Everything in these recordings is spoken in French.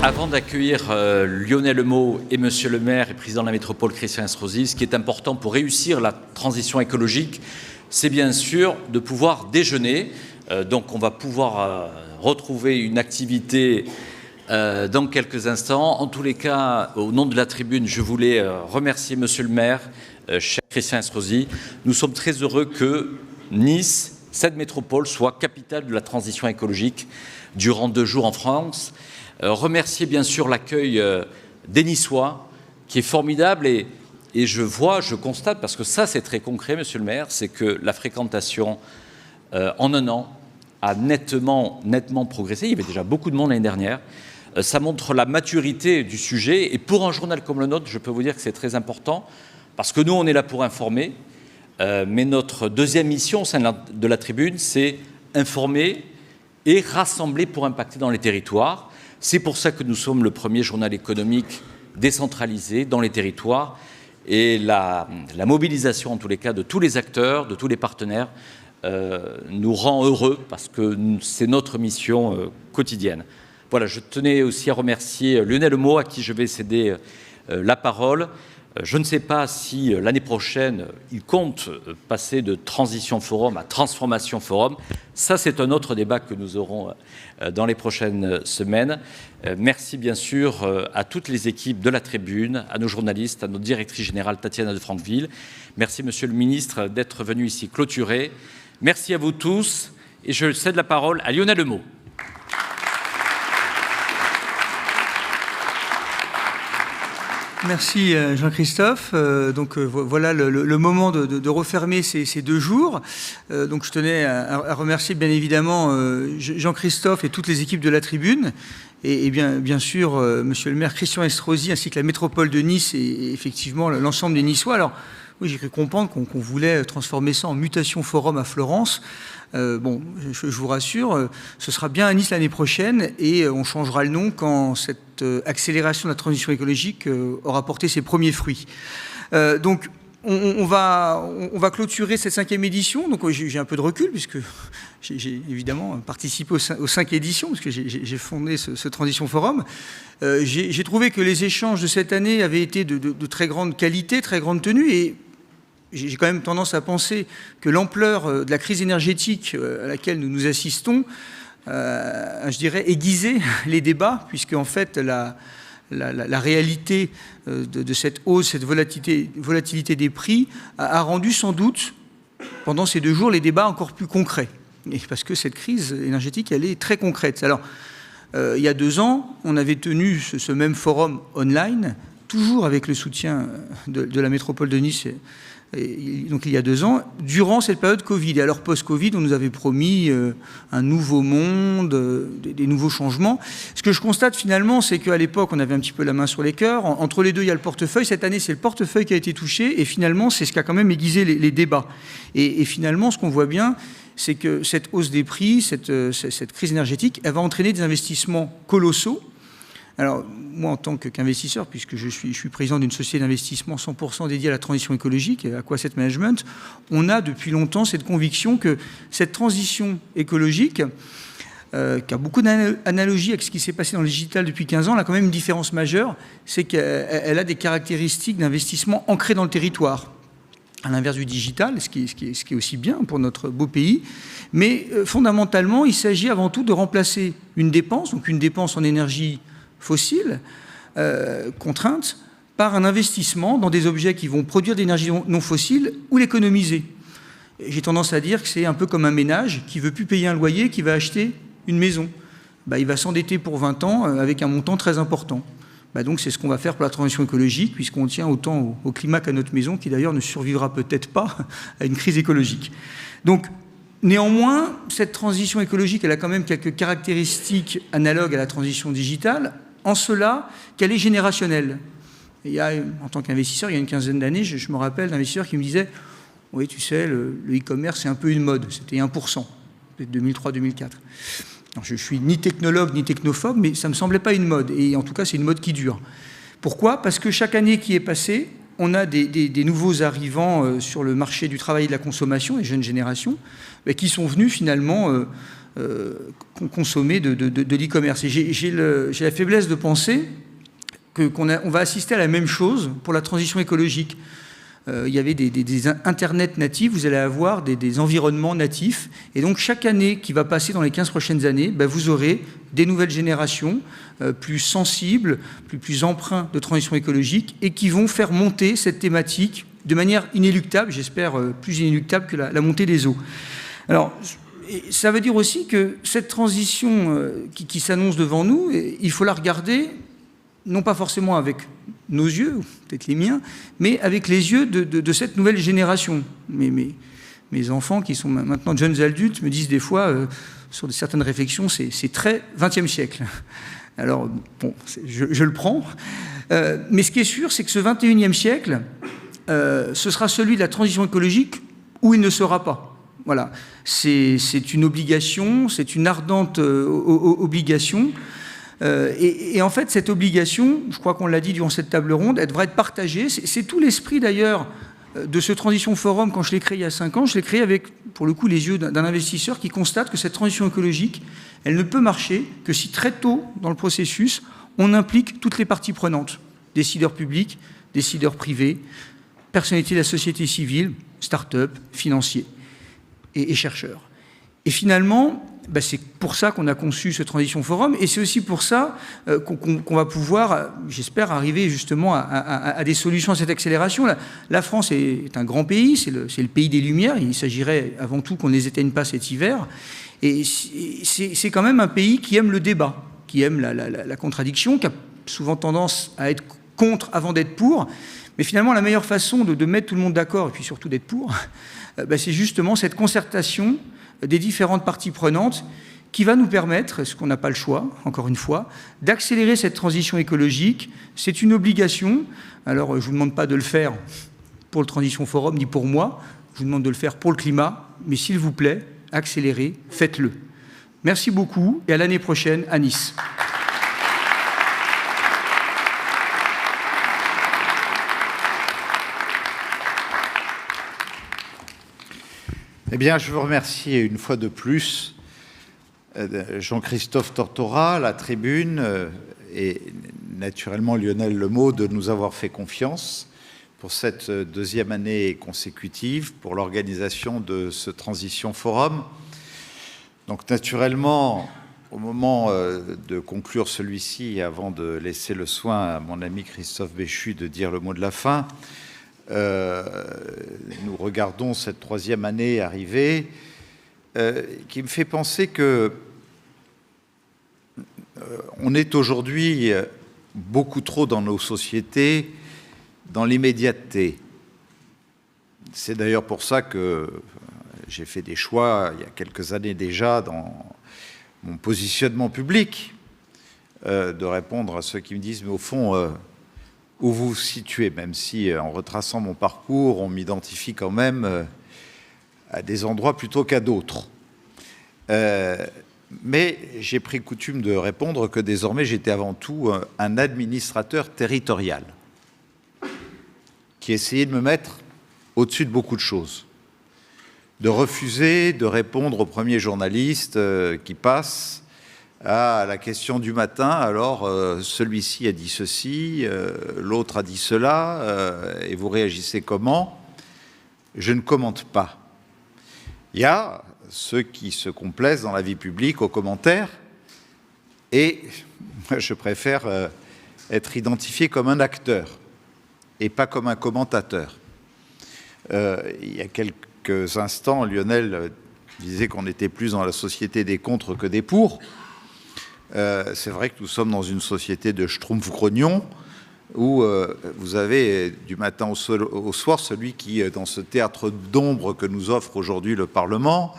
Avant d'accueillir Lionel Meaux et Monsieur le maire et président de la métropole Christian Estrosi, ce qui est important pour réussir la transition écologique, c'est bien sûr de pouvoir déjeuner. Donc on va pouvoir retrouver une activité dans quelques instants. En tous les cas, au nom de la tribune, je voulais remercier Monsieur le maire, cher Christian Estrosi. Nous sommes très heureux que Nice, cette métropole, soit capitale de la transition écologique durant 2 jours en France. Remercier bien sûr l'accueil des Niçois, qui est formidable, et je constate, parce que ça c'est très concret, Monsieur le maire, c'est que la fréquentation en 1 an a nettement progressé. Il y avait déjà beaucoup de monde l'année dernière. Ça montre la maturité du sujet, et pour un journal comme le nôtre, je peux vous dire que c'est très important, parce que nous on est là pour informer, mais notre deuxième mission au sein de la tribune, c'est informer et rassembler pour impacter dans les territoires. C'est pour ça que nous sommes le premier journal économique décentralisé dans les territoires, et la mobilisation en tous les cas de tous les acteurs, de tous les partenaires nous rend heureux, parce que c'est notre mission quotidienne. Voilà, je tenais aussi à remercier Lionel Meaux, à qui je vais céder la parole. Je ne sais pas si l'année prochaine, il compte passer de Transition Forum à Transformation Forum. Ça, c'est un autre débat que nous aurons dans les prochaines semaines. Merci bien sûr à toutes les équipes de la tribune, à nos journalistes, à notre directrice générale Tatiana de Franqueville. Merci, Monsieur le ministre, d'être venu ici clôturer. Merci à vous tous, et je cède la parole à Lionel Meaux. Merci Jean-Christophe. Voilà le moment de refermer ces 2 jours. Donc je tenais à remercier bien évidemment Jean-Christophe et toutes les équipes de la tribune, et bien sûr Monsieur le maire Christian Estrosi, ainsi que la métropole de Nice et effectivement l'ensemble des Niçois. Alors oui, j'ai cru comprendre qu'on voulait transformer ça en Mutation Forum à Florence. Bon, je vous rassure, ce sera bien à Nice l'année prochaine, et on changera le nom quand cette accélération de la transition écologique aura porté ses premiers fruits. Donc, on va clôturer cette 5e édition. Donc, j'ai un peu de recul, puisque j'ai évidemment participé aux 5 éditions, parce que j'ai fondé ce Transition Forum. J'ai trouvé que les échanges de cette année avaient été de très grande qualité, très grande tenue, et j'ai quand même tendance à penser que l'ampleur de la crise énergétique à laquelle nous assistons, je dirais, aiguisé les débats, puisque en fait la réalité de cette hausse, cette volatilité des prix a rendu sans doute, pendant ces 2 jours, les débats encore plus concrets. Et parce que cette crise énergétique, elle est très concrète. Alors, il y a 2 ans, on avait tenu ce même forum online, toujours avec le soutien de la métropole de Nice. Et donc il y a 2 ans, durant cette période Covid. Et alors post-Covid, on nous avait promis un nouveau monde, des nouveaux changements. Ce que je constate finalement, c'est qu'à l'époque, on avait un petit peu la main sur les cœurs. Entre les deux, il y a le portefeuille. Cette année, c'est le portefeuille qui a été touché. Et finalement, c'est ce qui a quand même aiguisé les débats. Et finalement, ce qu'on voit bien, c'est que cette hausse des prix, cette crise énergétique, elle va entraîner des investissements colossaux. Alors, moi, en tant qu'investisseur, puisque je suis président d'une société d'investissement 100% dédiée à la transition écologique, Aqua Asset Management, on a depuis longtemps cette conviction que cette transition écologique, qui a beaucoup d'analogies avec ce qui s'est passé dans le digital depuis 15 ans, elle a quand même une différence majeure, c'est qu'elle a des caractéristiques d'investissement ancrées dans le territoire, à l'inverse du digital, ce qui est aussi bien pour notre beau pays. Mais fondamentalement, il s'agit avant tout de remplacer une dépense, donc une dépense en énergie fossiles, contraintes, par un investissement dans des objets qui vont produire de l'énergie non fossile ou l'économiser. J'ai tendance à dire que c'est un peu comme un ménage qui ne veut plus payer un loyer, qui va acheter une maison. Il va s'endetter pour 20 ans avec un montant très important. Donc c'est ce qu'on va faire pour la transition écologique, puisqu'on tient autant au climat qu'à notre maison, qui d'ailleurs ne survivra peut-être pas à une crise écologique. Donc, néanmoins, cette transition écologique, elle a quand même quelques caractéristiques analogues à la transition digitale, en cela qu'elle est générationnelle. Et il y a, en tant qu'investisseur, il y a une quinzaine d'années, je me rappelle d'investisseurs qui me disaient « Oui, tu sais, le e-commerce, c'est un peu une mode. » C'était 1%, peut-être 2003-2004. Je ne suis ni technologue ni technophobe, mais ça ne me semblait pas une mode. Et en tout cas, c'est une mode qui dure. Pourquoi ? Parce que chaque année qui est passée, on a des nouveaux arrivants sur le marché du travail et de la consommation, les jeunes générations, qui sont venus finalement consommer de l'e-commerce. Et j'ai la faiblesse de penser qu'on va assister à la même chose pour la transition écologique. Il y avait des internets natifs, vous allez avoir des environnements natifs. Et donc, chaque année qui va passer dans les 15 prochaines années, vous aurez des nouvelles générations plus sensibles, plus empreintes de transition écologique et qui vont faire monter cette thématique de manière inéluctable, j'espère plus inéluctable que la montée des eaux. Alors, ça veut dire aussi que cette transition qui s'annonce devant nous, il faut la regarder non pas forcément avec nos yeux, ou peut-être les miens, mais avec les yeux de cette nouvelle génération. Mes enfants, qui sont maintenant de jeunes adultes, me disent des fois, sur certaines réflexions, c'est très 20e siècle. Alors, bon, je le prends. Mais ce qui est sûr, c'est que ce 21e siècle, ce sera celui de la transition écologique où il ne sera pas. Voilà. C'est une obligation, c'est une ardente obligation. Et en fait, cette obligation, je crois qu'on l'a dit durant cette table ronde, elle devrait être partagée. C'est tout l'esprit d'ailleurs de ce Transition Forum. Quand je l'ai créé il y a 5 ans, je l'ai créé avec, pour le coup, les yeux d'un investisseur qui constate que cette transition écologique, elle ne peut marcher que si très tôt dans le processus, on implique toutes les parties prenantes, décideurs publics, décideurs privés, personnalités de la société civile, start-up, financiers et chercheurs. Et finalement, c'est pour ça qu'on a conçu ce Transition Forum, et c'est aussi pour ça qu'on va pouvoir, j'espère, arriver justement à des solutions à cette accélération. La France est un grand pays, c'est le pays des Lumières, il s'agirait avant tout qu'on ne les éteigne pas cet hiver, et c'est quand même un pays qui aime le débat, qui aime la contradiction, qui a souvent tendance à être contre avant d'être pour, mais finalement la meilleure façon de mettre tout le monde d'accord, et puis surtout d'être pour, c'est justement cette concertation des différentes parties prenantes qui va nous permettre, ce qu'on n'a pas le choix, encore une fois, d'accélérer cette transition écologique. C'est une obligation. Alors, je ne vous demande pas de le faire pour le Transition Forum, ni pour moi. Je vous demande de le faire pour le climat. Mais s'il vous plaît, accélérez, faites-le. Merci beaucoup et à l'année prochaine à Nice. Eh bien, je vous remercie une fois de plus Jean-Christophe Tortora, la Tribune et naturellement Lionel Lemot de nous avoir fait confiance pour cette deuxième année consécutive pour l'organisation de ce Transition Forum. Donc naturellement, au moment de conclure celui-ci, avant de laisser le soin à mon ami Christophe Béchu de dire le mot de la fin, nous regardons cette troisième année arriver qui me fait penser que on est aujourd'hui beaucoup trop dans nos sociétés dans l'immédiateté. C'est d'ailleurs pour ça que j'ai fait des choix il y a quelques années déjà dans mon positionnement public de répondre à ceux qui me disent mais au fond où vous vous situez, même si en retraçant mon parcours, on m'identifie quand même à des endroits plutôt qu'à d'autres. Mais j'ai pris coutume de répondre que désormais j'étais avant tout un administrateur territorial qui essayait de me mettre au-dessus de beaucoup de choses, de refuser de répondre au premier journaliste qui passe à la question du matin, alors celui-ci a dit ceci, l'autre a dit cela, et vous réagissez comment? Je ne commente pas. Il y a ceux qui se complaisent dans la vie publique aux commentaires, et je préfère être identifié comme un acteur, et pas comme un commentateur. Il y a quelques instants, Lionel disait qu'on était plus dans la société des contre que des pour. C'est vrai que nous sommes dans une société de schtroumpf-grognon où vous avez du matin au soir celui qui, dans ce théâtre d'ombre que nous offre aujourd'hui le Parlement,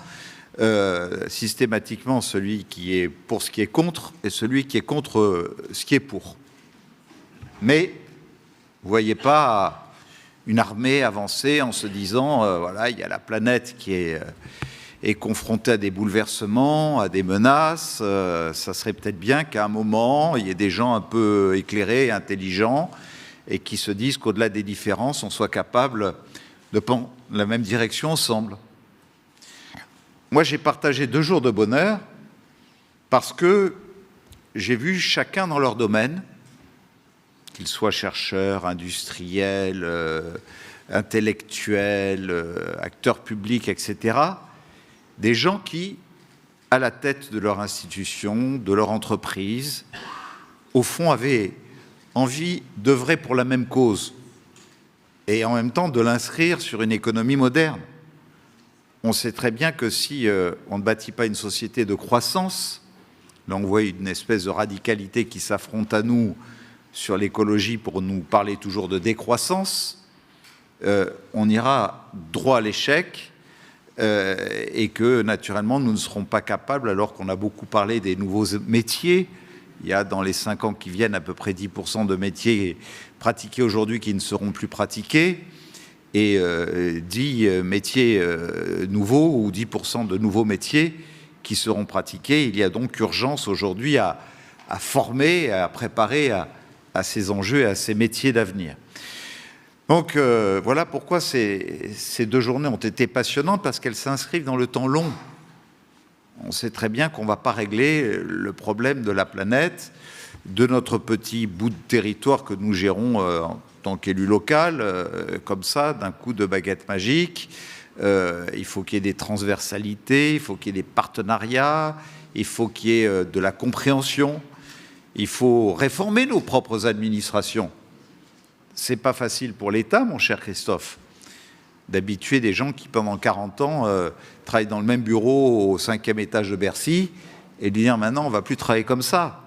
systématiquement celui qui est pour ce qui est contre et celui qui est contre ce qui est pour. Mais vous ne voyez pas une armée avancer en se disant voilà, il y a la planète qui est confronté à des bouleversements, à des menaces, ça serait peut-être bien qu'à un moment, il y ait des gens un peu éclairés, intelligents, et qui se disent qu'au-delà des différences, on soit capable de prendre la même direction ensemble. Moi, j'ai partagé 2 jours de bonheur Parce que j'ai vu chacun dans leur domaine, qu'ils soient chercheurs, industriels, intellectuels, acteurs publics, etc., des gens qui, à la tête de leur institution, de leur entreprise, au fond avaient envie d'œuvrer pour la même cause et en même temps de l'inscrire sur une économie moderne. On sait très bien que si on ne bâtit pas une société de croissance, là on voit une espèce de radicalité qui s'affronte à nous sur l'écologie pour nous parler toujours de décroissance, on ira droit à l'échec et que naturellement nous ne serons pas capables, alors qu'on a beaucoup parlé des nouveaux métiers. Il y a dans les 5 ans qui viennent à peu près 10% de métiers pratiqués aujourd'hui qui ne seront plus pratiqués, et 10 métiers nouveaux ou 10% de nouveaux métiers qui seront pratiqués. Il y a donc urgence aujourd'hui à former, à préparer à ces enjeux et à ces métiers d'avenir. Donc voilà pourquoi ces 2 journées ont été passionnantes, parce qu'elles s'inscrivent dans le temps long. On sait très bien qu'on ne va pas régler le problème de la planète, de notre petit bout de territoire que nous gérons en tant qu'élu local, comme ça, d'un coup de baguette magique. Il faut qu'il y ait des transversalités, il faut qu'il y ait des partenariats, il faut qu'il y ait de la compréhension. Il faut réformer nos propres administrations. C'est pas facile pour l'État, mon cher Christophe, d'habituer des gens qui, pendant 40 ans, travaillent dans le même bureau au 5e étage de Bercy et de dire maintenant, on ne va plus travailler comme ça.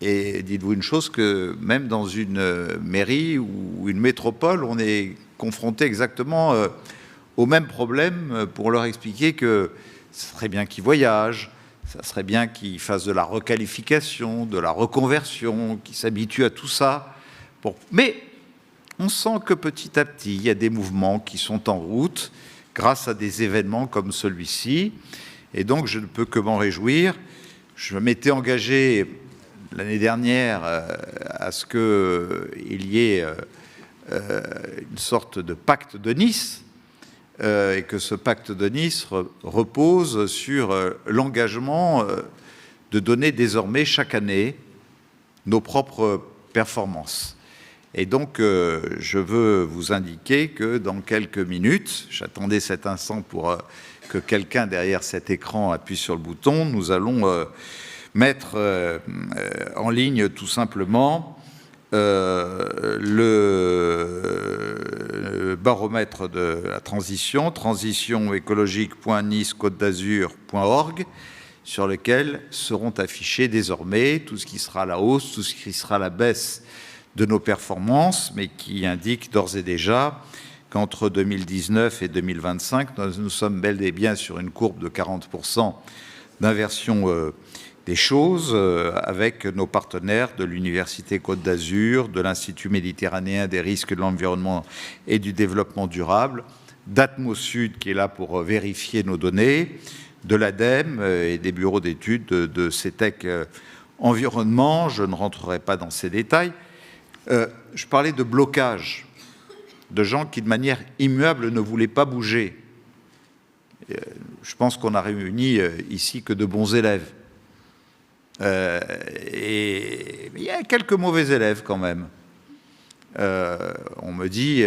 Et dites-vous une chose, que même dans une mairie ou une métropole, on est confronté exactement au même problème pour leur expliquer que ce serait bien qu'ils voyagent, ça serait bien qu'ils fassent de la requalification, de la reconversion, qu'ils s'habituent à tout ça. Bon. Mais on sent que petit à petit, il y a des mouvements qui sont en route grâce à des événements comme celui-ci. Et donc, je ne peux que m'en réjouir. Je m'étais engagé l'année dernière à ce qu'il y ait une sorte de pacte de Nice, et que ce pacte de Nice repose sur l'engagement de donner désormais chaque année nos propres performances. Et donc, je veux vous indiquer que dans quelques minutes, j'attendais cet instant pour que quelqu'un derrière cet écran appuie sur le bouton, nous allons mettre en ligne tout simplement le baromètre de la transition, transitionécologique.nice-côte-d'azur.org, sur lequel seront affichés désormais tout ce qui sera la hausse, tout ce qui sera la baisse de nos performances, mais qui indique d'ores et déjà qu'entre 2019 et 2025, nous sommes bel et bien sur une courbe de 40% d'inversion des choses, avec nos partenaires de l'Université Côte d'Azur, de l'Institut méditerranéen des risques de l'environnement et du développement durable, d'Atmosud qui est là pour vérifier nos données, de l'ADEME et des bureaux d'études de CETEC Environnement. Je ne rentrerai pas dans ces détails. Je parlais de blocage, de gens qui de manière immuable ne voulaient pas bouger. Je pense qu'on a réuni ici que de bons élèves. Et il y a quelques mauvais élèves quand même. On me dit,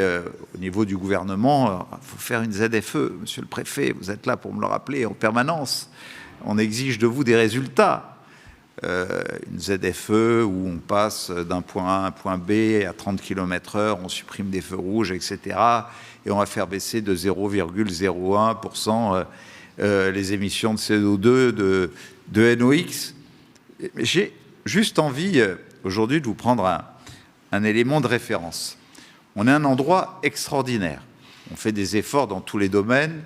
au niveau du gouvernement, il faut faire une ZFE. Monsieur le préfet, vous êtes là pour me le rappeler en permanence. On exige de vous des résultats. Une ZFE où on passe d'un point A à un point B à 30 km/h, on supprime des feux rouges, etc. Et on va faire baisser de 0,01% les émissions de CO2, de NOx. J'ai juste envie aujourd'hui de vous prendre un élément de référence. On est un endroit extraordinaire. On fait des efforts dans tous les domaines.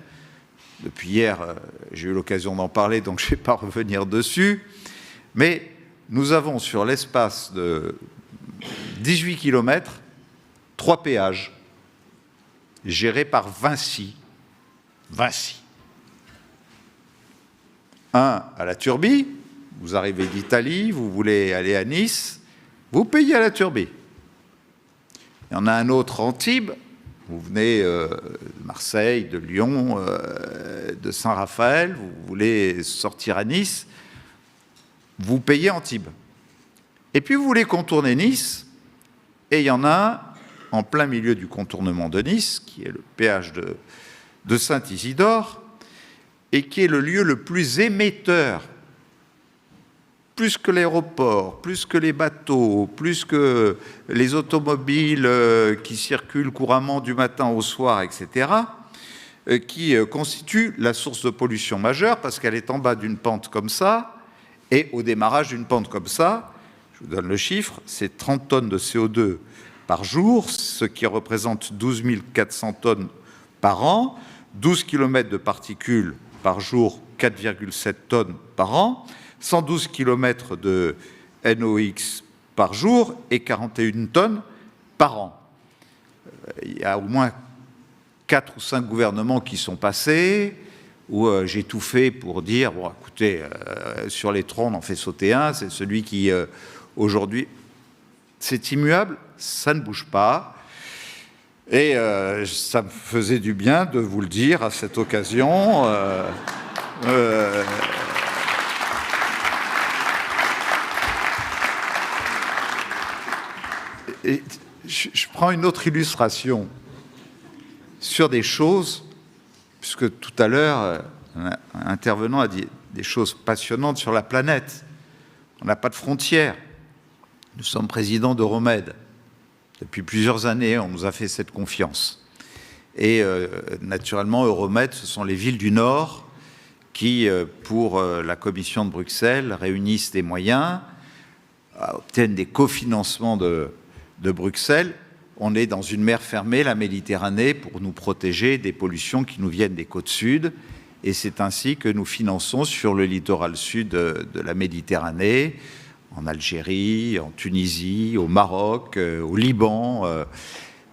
Depuis hier, j'ai eu l'occasion d'en parler, donc je ne vais pas revenir dessus. Mais nous avons sur l'espace de 18 km, 3 péages gérés par Vinci. Vinci. Un à la Turbie. Vous arrivez d'Italie, vous voulez aller à Nice, vous payez à la Turbie. Il y en a un autre à Antibes, vous venez de Marseille, de Lyon, de Saint-Raphaël, vous voulez sortir à Nice, vous payez Antibes. Et puis vous voulez contourner Nice, et il y en a un en plein milieu du contournement de Nice, qui est le péage de Saint-Isidore, et qui est le lieu le plus émetteur, plus que l'aéroport, plus que les bateaux, plus que les automobiles qui circulent couramment du matin au soir, etc., qui constitue la source de pollution majeure, parce qu'elle est en bas d'une pente comme ça, et au démarrage d'une pente comme ça, je vous donne le chiffre, c'est 30 tonnes de CO2 par jour, ce qui représente 12 400 tonnes par an, 12 km de particules par jour, 4,7 tonnes par an, 112 km de NOx par jour et 41 tonnes par an. Il y a au moins 4 ou 5 gouvernements qui sont passés, où j'ai tout fait pour dire, bon, écoutez, sur les troncs, on en fait sauter un, c'est celui qui, aujourd'hui, c'est immuable, ça ne bouge pas. Et ça me faisait du bien de vous le dire à cette occasion. Et je prends une autre illustration sur des choses, puisque tout à l'heure, un intervenant a dit des choses passionnantes sur la planète. On n'a pas de frontières. Nous sommes présidents d'Euromed. Depuis plusieurs années, on nous a fait cette confiance. Et naturellement, Euromed, ce sont les villes du Nord qui, pour la Commission de Bruxelles, réunissent des moyens, obtiennent des cofinancements de Bruxelles. On est dans une mer fermée, la Méditerranée, pour nous protéger des pollutions qui nous viennent des côtes sud. Et c'est ainsi que nous finançons sur le littoral sud de la Méditerranée, en Algérie, en Tunisie, au Maroc, au Liban,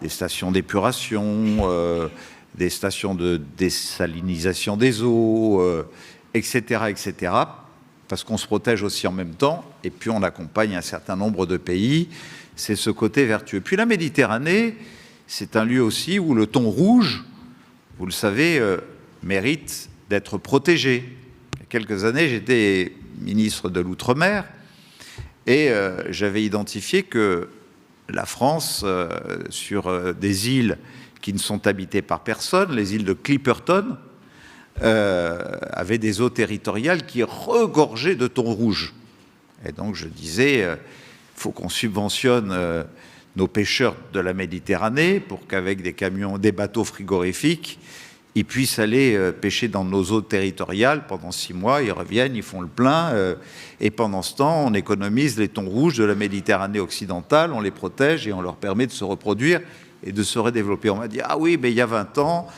des stations d'épuration, des stations de désalinisation des eaux, etc., etc., parce qu'on se protège aussi en même temps, et puis on accompagne un certain nombre de pays. C'est ce côté vertueux. Puis la Méditerranée, c'est un lieu aussi où le thon rouge, vous le savez, mérite d'être protégé. Il y a quelques années, j'étais ministre de l'Outre-mer, et j'avais identifié que la France, sur des îles qui ne sont habitées par personne, les îles de Clipperton, avait des eaux territoriales qui regorgeaient de thon rouge. Et donc je disais, il faut qu'on subventionne nos pêcheurs de la Méditerranée pour qu'avec des camions, des bateaux frigorifiques, ils puissent aller pêcher dans nos eaux territoriales pendant 6 mois, ils reviennent, ils font le plein, et pendant ce temps, on économise les thons rouges de la Méditerranée occidentale, on les protège et on leur permet de se reproduire et de se redévelopper. On m'a dit, ah oui, mais il y a 20 ans,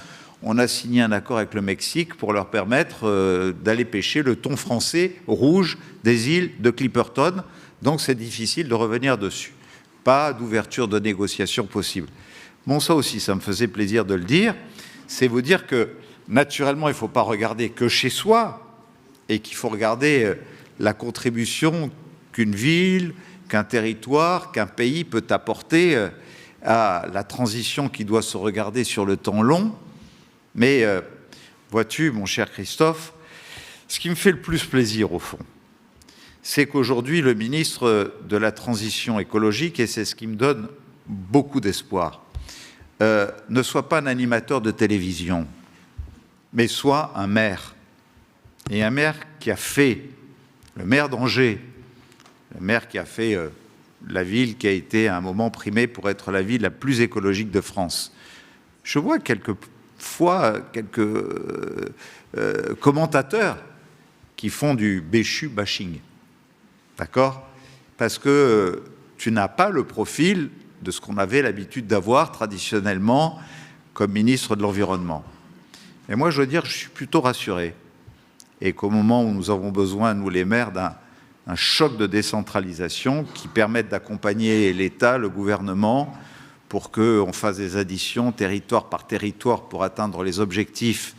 on a signé un accord avec le Mexique pour leur permettre d'aller pêcher le thon français rouge des îles de Clipperton, donc c'est difficile de revenir dessus. Pas d'ouverture de négociation possible. Bon, ça aussi, ça me faisait plaisir de le dire. C'est vous dire que, naturellement, il ne faut pas regarder que chez soi et qu'il faut regarder la contribution qu'une ville, qu'un territoire, qu'un pays peut apporter à la transition qui doit se regarder sur le temps long. Mais, vois-tu, mon cher Christophe, ce qui me fait le plus plaisir, au fond, c'est qu'aujourd'hui, le ministre de la Transition écologique, et c'est ce qui me donne beaucoup d'espoir, ne soit pas un animateur de télévision, mais soit un maire. Et un maire qui a fait, le maire d'Angers, le maire qui a fait la ville qui a été à un moment primée pour être la ville la plus écologique de France. Je vois quelquefois quelques commentateurs qui font du Béchu bashing. D'accord ? Parce que tu n'as pas le profil de ce qu'on avait l'habitude d'avoir traditionnellement comme ministre de l'Environnement. Et moi, je veux dire, je suis plutôt rassuré. Et qu'au moment où nous avons besoin, nous les maires, d'un choc de décentralisation qui permette d'accompagner l'État, le gouvernement, pour qu'on fasse des additions territoire par territoire pour atteindre les objectifs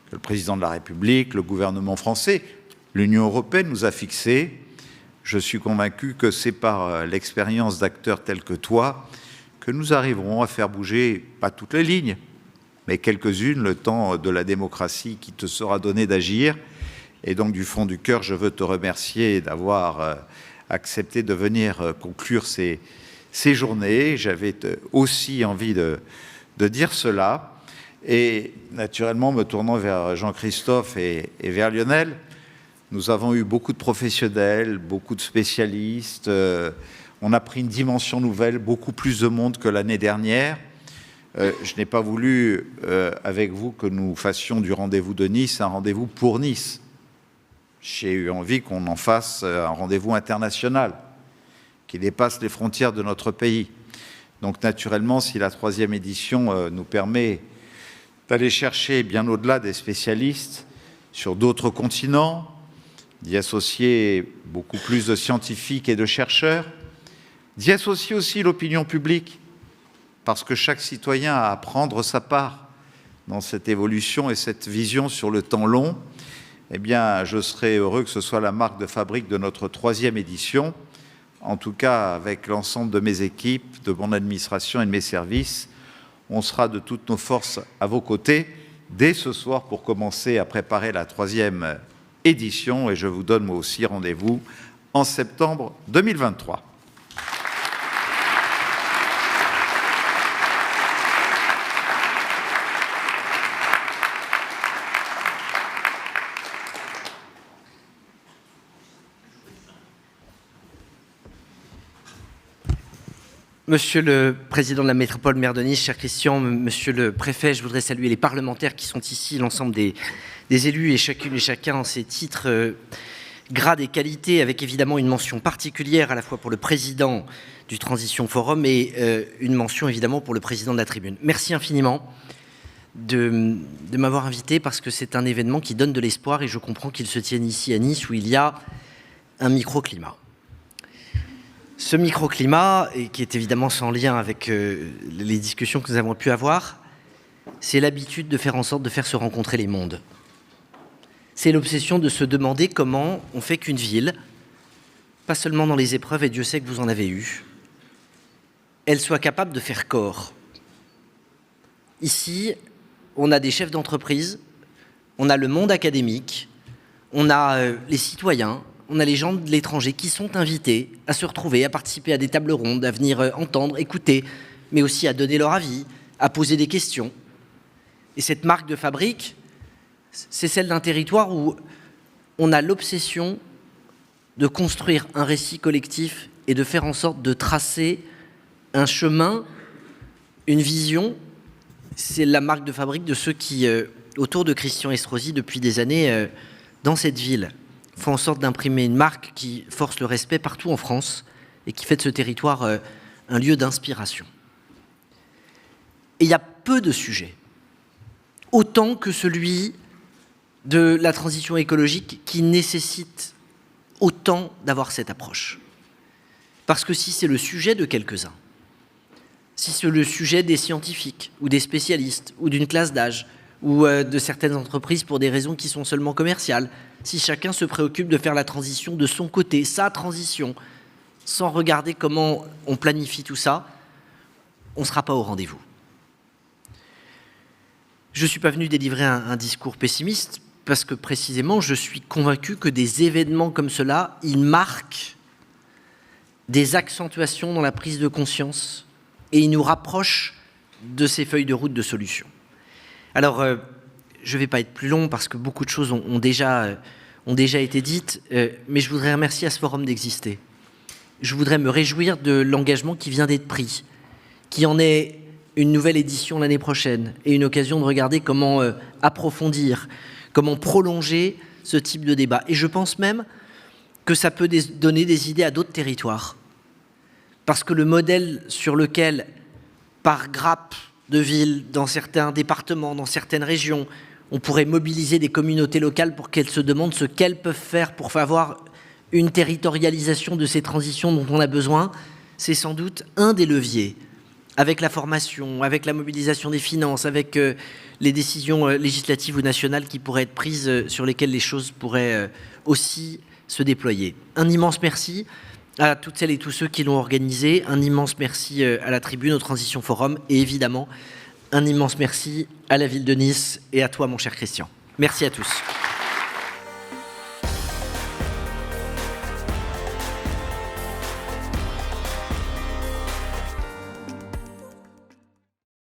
que le président de la République, le gouvernement français, l'Union européenne nous a fixés. Je suis convaincu que c'est par l'expérience d'acteurs tels que toi que nous arriverons à faire bouger, pas toutes les lignes, mais quelques-unes, le temps de la démocratie qui te sera donné d'agir, Et donc, du fond du cœur, je veux te remercier d'avoir accepté de venir conclure ces journées. J'avais aussi envie de dire cela. Et naturellement, me tournant vers Jean-Christophe et vers Lionel, nous avons eu beaucoup de professionnels, beaucoup de spécialistes. On a pris une dimension nouvelle, beaucoup plus de monde que l'année dernière. Je n'ai pas voulu, avec vous, que nous fassions du rendez-vous de Nice un rendez-vous pour Nice. J'ai eu envie qu'on en fasse un rendez-vous international qui dépasse les frontières de notre pays. Donc naturellement, si la 3e édition nous permet d'aller chercher bien au-delà des spécialistes sur d'autres continents, d'y associer beaucoup plus de scientifiques et de chercheurs, d'y associer aussi l'opinion publique, parce que chaque citoyen a à prendre sa part dans cette évolution et cette vision sur le temps long, eh bien, je serais heureux que ce soit la marque de fabrique de notre 3e édition. En tout cas, avec l'ensemble de mes équipes, de mon administration et de mes services, on sera de toutes nos forces à vos côtés dès ce soir pour commencer à préparer la 3e édition. Et je vous donne moi aussi rendez-vous en septembre 2023. Monsieur le Président de la Métropole, maire de Nice, cher Christian, Monsieur le Préfet, je voudrais saluer les parlementaires qui sont ici, l'ensemble des élus et chacune et chacun en ses titres, grades et qualités, avec évidemment une mention particulière à la fois pour le Président du Transition Forum et une mention évidemment pour le Président de la Tribune. Merci infiniment de m'avoir invité parce que c'est un événement qui donne de l'espoir et je comprends qu'il se tienne ici à Nice où il y a un microclimat. Ce microclimat, et qui est évidemment sans lien avec les discussions que nous avons pu avoir, c'est l'habitude de faire en sorte de faire se rencontrer les mondes. C'est l'obsession de se demander comment on fait qu'une ville, pas seulement dans les épreuves, et Dieu sait que vous en avez eu, elle soit capable de faire corps. Ici, on a des chefs d'entreprise, on a le monde académique, on a les citoyens, on a les gens de l'étranger qui sont invités à se retrouver, à participer à des tables rondes, à venir entendre, écouter, mais aussi à donner leur avis, à poser des questions. Et cette marque de fabrique, c'est celle d'un territoire où on a l'obsession de construire un récit collectif et de faire en sorte de tracer un chemin, une vision. C'est la marque de fabrique de ceux qui, autour de Christian Estrosi, depuis des années, dans cette ville, font en sorte d'imprimer une marque qui force le respect partout en France et qui fait de ce territoire un lieu d'inspiration. Et il y a peu de sujets, autant que celui de la transition écologique qui nécessite autant d'avoir cette approche. Parce que si c'est le sujet de quelques-uns, si c'est le sujet des scientifiques ou des spécialistes ou d'une classe d'âge ou de certaines entreprises pour des raisons qui sont seulement commerciales, si chacun se préoccupe de faire la transition de son côté, sa transition, sans regarder comment on planifie tout ça, on ne sera pas au rendez-vous. Je ne suis pas venu délivrer un discours pessimiste, parce que précisément, je suis convaincu que des événements comme cela, ils marquent des accentuations dans la prise de conscience et ils nous rapprochent de ces feuilles de route de solutions. Alors, je ne vais pas être plus long parce que beaucoup de choses ont déjà été dites, mais je voudrais remercier à ce forum d'exister. Je voudrais me réjouir de l'engagement qui vient d'être pris, qui en est une nouvelle édition l'année prochaine et une occasion de regarder comment approfondir, comment prolonger ce type de débat. Et je pense même que ça peut donner des idées à d'autres territoires. Parce que le modèle sur lequel, par grappe de villes, dans certains départements, dans certaines régions, on pourrait mobiliser des communautés locales pour qu'elles se demandent ce qu'elles peuvent faire pour avoir une territorialisation de ces transitions dont on a besoin, c'est sans doute un des leviers, avec la formation, avec la mobilisation des finances, avec les décisions législatives ou nationales qui pourraient être prises, sur lesquelles les choses pourraient aussi se déployer. Un immense merci à toutes celles et tous ceux qui l'ont organisé, un immense merci à la Tribune, au Transition Forum, et évidemment, un immense merci à la ville de Nice et à toi, mon cher Christian. Merci à tous.